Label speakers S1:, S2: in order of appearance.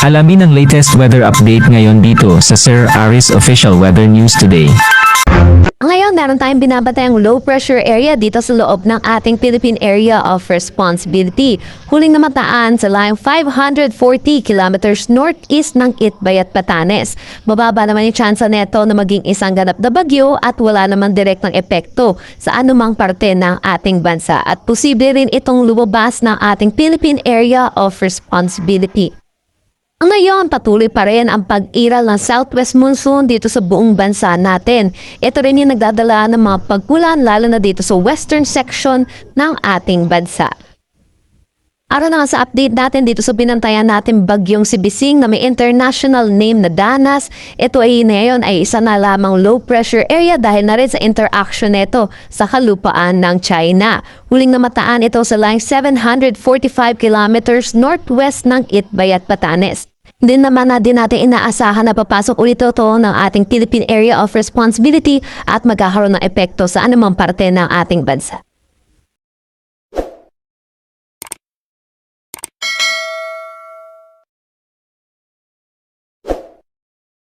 S1: Alamin ang latest weather update ngayon dito sa Sir Aris Official Weather News Today.
S2: Ngayon, meron tayong binabatayang low pressure area dito sa loob ng ating Philippine Area of Responsibility. Huling namataan sa layong 540 kilometers northeast ng Itbayat, Batanes. Mababa naman yung tsansa neto na maging isang ganap na bagyo at wala namang direktang epekto sa anumang parte ng ating bansa. At posible rin itong lumabas ng ating Philippine Area of Responsibility. Ngayon, patuloy pa rin ang pag-iral ng southwest monsoon dito sa buong bansa natin. Ito rin yung nagdadala ng mga pag-ulan lalo na dito sa western section ng ating bansa. Araw na nga sa update natin dito sa binantayan natin bagyong si Bising na may international name na Danas. Ito ay ngayon ay isa na lamang low pressure area dahil na rin sa interaction nito sa kalupaan ng China. Huling namataan ito sa line 745 kilometers northwest ng Itbayat, Batanes. Hindi naman din natin inaasahan na papasok ulit ito ng ating Philippine Area of Responsibility at magkakaroon ng epekto sa anumang parte ng ating bansa.